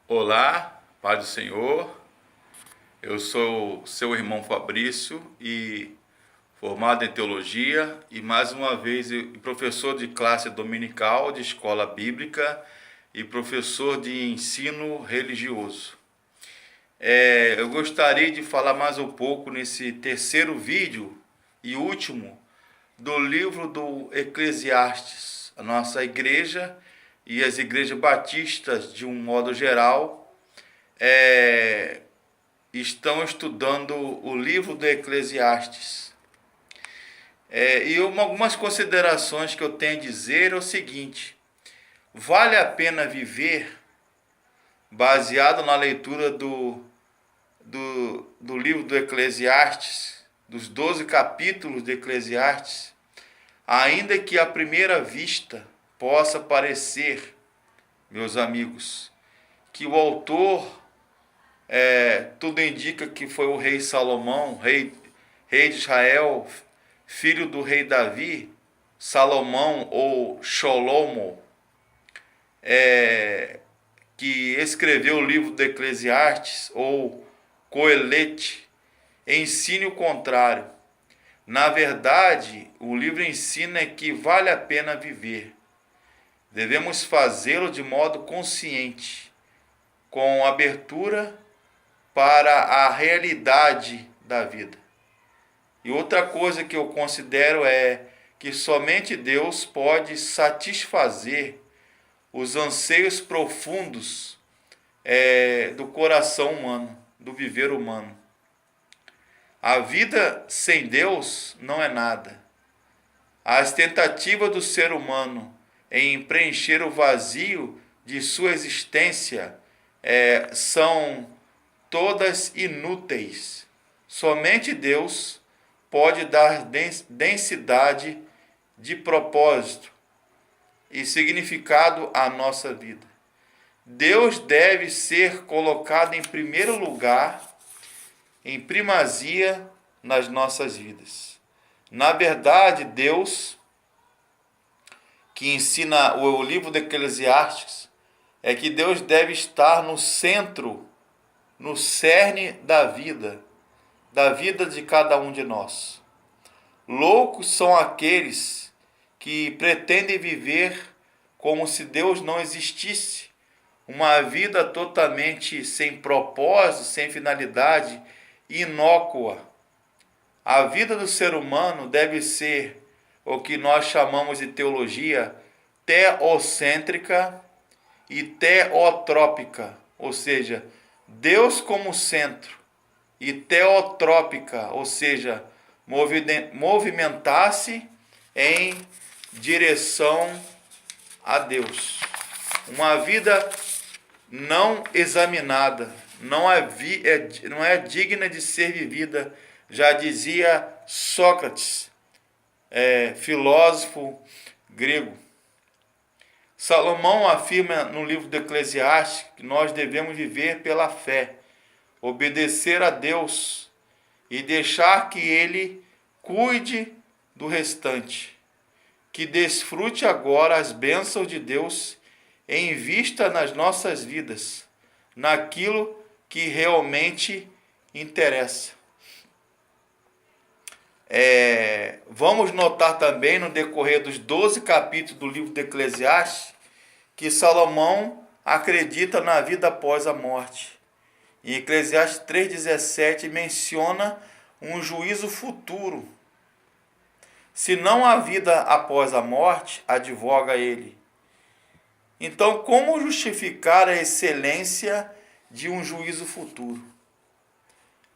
Olá, paz do Senhor. Eu sou seu irmão Fabrício e formado em teologia e mais uma vez professor de classe dominical de escola bíblica e professor de ensino religioso. Eu gostaria de falar mais um pouco nesse terceiro vídeo e último do livro do Eclesiastes. A nossa igreja e as igrejas batistas, de um modo geral, estão estudando o livro do Eclesiastes. Algumas considerações que eu tenho a dizer é o seguinte: vale a pena viver baseado na leitura do livro do Eclesiastes, dos 12 capítulos do Eclesiastes, ainda que à primeira vista possa parecer, meus amigos, que o autor, tudo indica que foi o rei Salomão, rei de Israel, filho do rei Davi, Salomão ou Sholomo, que escreveu o livro do Eclesiastes, ou Coelete, ensine o contrário. Na verdade, o livro ensina que vale a pena viver. Devemos fazê-lo de modo consciente, com abertura para a realidade da vida. E outra coisa que eu considero é que somente Deus pode satisfazer os anseios profundos do coração humano, do viver humano. A vida sem Deus não é nada. As tentativas do ser humano em preencher o vazio de sua existência são todas inúteis. Somente Deus pode dar densidade de propósito e significado à nossa vida. Deus deve ser colocado em primeiro lugar, em primazia nas nossas vidas. Na verdade, Deus, que ensina o livro de Eclesiastes, é que Deus deve estar no centro, no cerne da vida de cada um de nós. Loucos são aqueles que pretendem viver como se Deus não existisse, uma vida totalmente sem propósito, sem finalidade, inócua. A vida do ser humano deve ser o que nós chamamos de teologia teocêntrica e teotrópica, ou seja, Deus como centro, e teotrópica, ou seja, movimentar-se em direção a Deus. Uma vida não examinada não é digna de ser vivida, já dizia Sócrates, filósofo grego. Salomão afirma no livro do Eclesiastes que nós devemos viver pela fé, obedecer a Deus e deixar que Ele cuide do restante. Que desfrute agora as bênçãos de Deus em vista nas nossas vidas, naquilo que realmente interessa. Vamos notar também no decorrer dos 12 capítulos do livro do Eclesiastes que Salomão acredita na vida após a morte. Em Eclesiastes 3,17 menciona um juízo futuro. Se não há vida após a morte, advoga ele. Então, como justificar a excelência de um juízo futuro?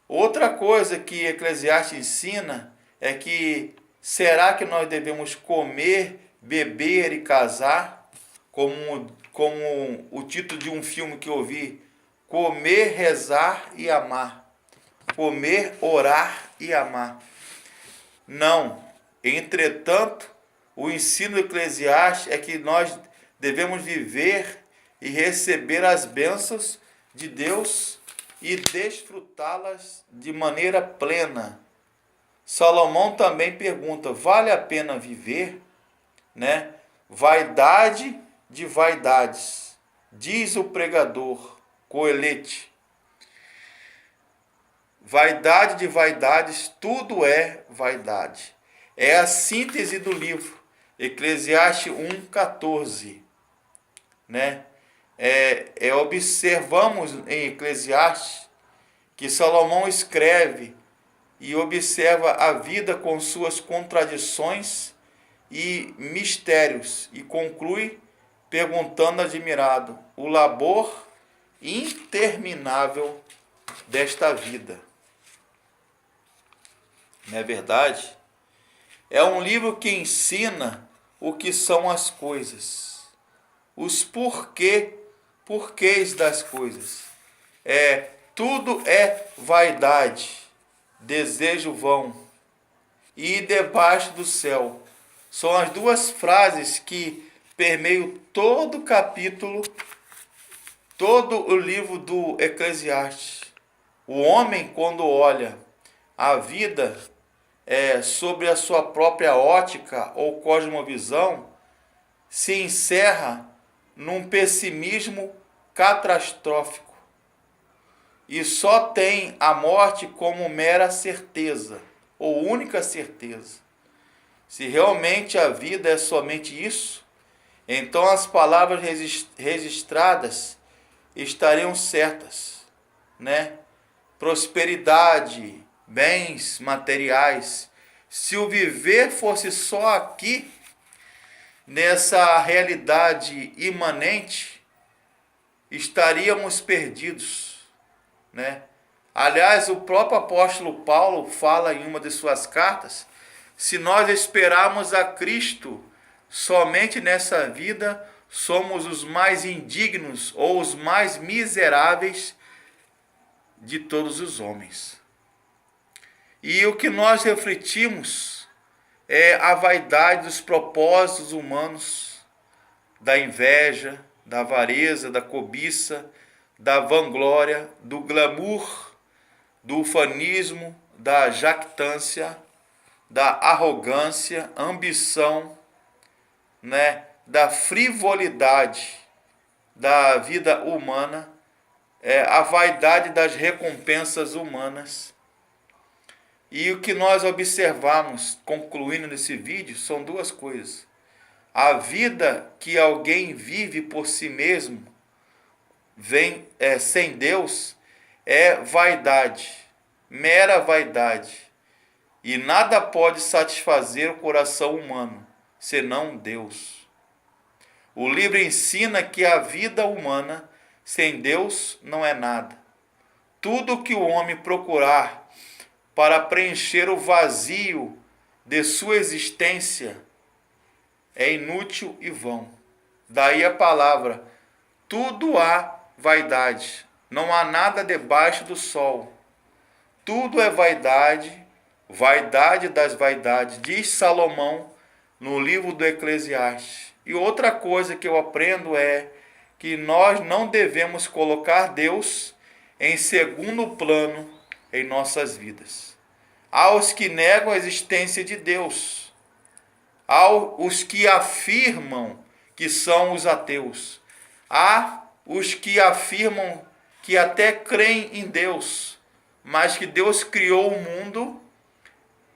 Outra coisa que Eclesiastes ensina é que será que nós devemos comer, beber e casar? Como o título de um filme que eu vi, Comer, Rezar e Amar. Comer, orar e amar. Não. Entretanto, o ensino eclesiástico é que nós devemos viver e receber as bênçãos de Deus e desfrutá-las de maneira plena. Salomão também pergunta: vale a pena viver? Vaidade de vaidades, diz o pregador, Coelete. Vaidade de vaidades, tudo é vaidade. É a síntese do livro, Eclesiastes 1,14. Né? Observamos em Eclesiastes que Salomão escreve e observa a vida com suas contradições e mistérios e conclui perguntando admirado: o labor interminável desta vida. Não é verdade? É um livro que ensina o que são as coisas, os porquês das coisas. Tudo é vaidade, desejo vão e debaixo do céu. São as duas frases que permeiam todo o capítulo, todo o livro do Eclesiastes. O homem, quando olha a vida sobre a sua própria ótica ou cosmovisão, se encerra num pessimismo catastrófico e só tem a morte como mera certeza ou única certeza. Se realmente a vida é somente isso, então as palavras registradas estariam certas, né? Prosperidade, bens materiais. Se o viver fosse só aqui, nessa realidade imanente, estaríamos perdidos, né? Aliás, o próprio apóstolo Paulo fala em uma de suas cartas: se nós esperarmos a Cristo somente nessa vida, somos os mais indignos ou os mais miseráveis de todos os homens. E o que nós refletimos é a vaidade dos propósitos humanos, da inveja, da avareza, da cobiça, da vanglória, do glamour, do ufanismo, da jactância, da arrogância, ambição, né, da frivolidade da vida humana, a vaidade das recompensas humanas. E o que nós observamos, concluindo nesse vídeo, são duas coisas. A vida que alguém vive por si mesmo, sem Deus, é vaidade, mera vaidade. E nada pode satisfazer o coração humano, senão Deus. O livro ensina que a vida humana sem Deus não é nada. Tudo que o homem procurar para preencher o vazio de sua existência é inútil e vão. Daí a palavra: tudo há vaidade, não há nada debaixo do sol. Tudo é vaidade, vaidade das vaidades, diz Salomão no livro do Eclesiastes. E outra coisa que eu aprendo é que nós não devemos colocar Deus em segundo plano em nossas vidas. Há os que negam a existência de Deus, há os que afirmam que são os ateus, há os que afirmam que até creem em Deus, mas que Deus criou o mundo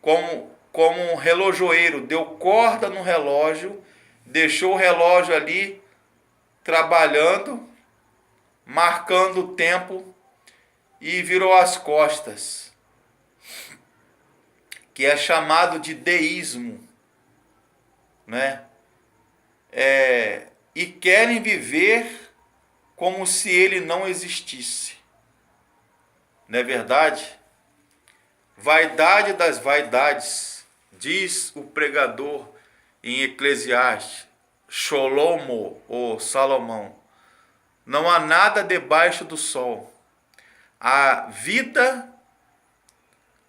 como um relojoeiro, deu corda no relógio, deixou o relógio ali trabalhando, marcando o tempo e virou as costas, que é chamado de deísmo, né? E querem viver como se ele não existisse. Não é verdade? Vaidade das vaidades, diz o pregador em Eclesiastes, Sholomo ou Salomão. Não há nada debaixo do sol. A vida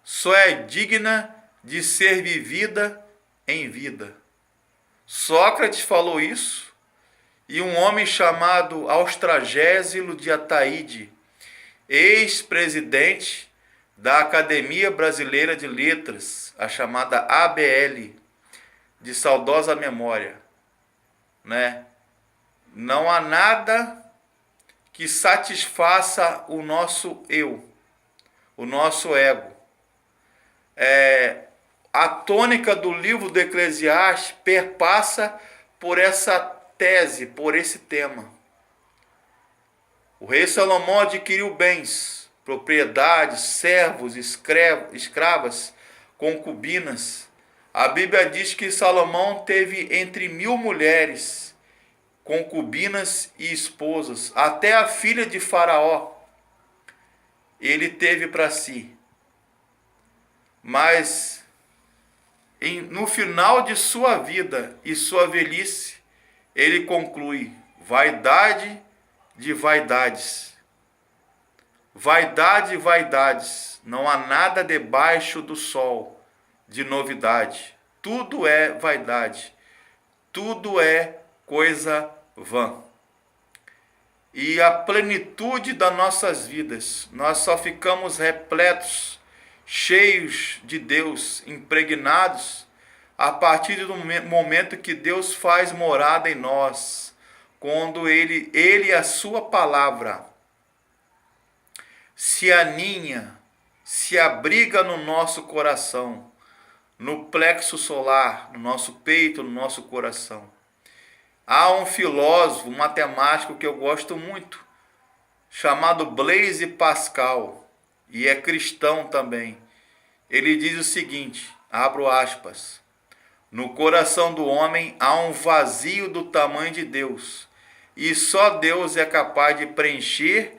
só é digna de ser vivida em vida. Sócrates falou isso, e um homem chamado Austragésilo de Ataíde, ex-presidente da Academia Brasileira de Letras, a chamada ABL, de saudosa memória, né? Não há nada que satisfaça o nosso eu, o nosso ego. A tônica do livro do Eclesiastes perpassa por essa tese, por esse tema. O rei Salomão adquiriu bens, propriedades, servos, escravas, concubinas. A Bíblia diz que Salomão teve entre 1000 mulheres, concubinas e esposas, até a filha de Faraó ele teve para si. Mas no final de sua vida e sua velhice, ele conclui: vaidade de vaidades. Vaidade de vaidades. Não há nada debaixo do sol de novidade. Tudo é vaidade. Tudo é coisa vã. E a plenitude das nossas vidas, nós só ficamos repletos, cheios de Deus, impregnados, a partir do momento que Deus faz morada em nós, quando Ele e a sua palavra se aninha, se abriga no nosso coração, no plexo solar, no nosso peito, no nosso coração. Há um filósofo, um matemático que eu gosto muito, chamado Blaise Pascal, e é cristão também. Ele diz o seguinte, abro aspas: no coração do homem há um vazio do tamanho de Deus, e só Deus é capaz de preencher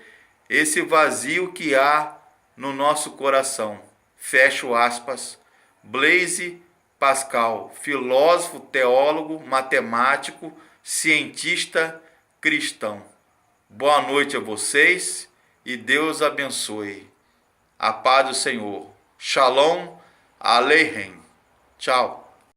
esse vazio que há no nosso coração. Fecho aspas. Blaise Pascal, filósofo, teólogo, matemático, cientista cristão. Boa noite a vocês e Deus abençoe. A paz do Senhor. Shalom Aleichem. Tchau.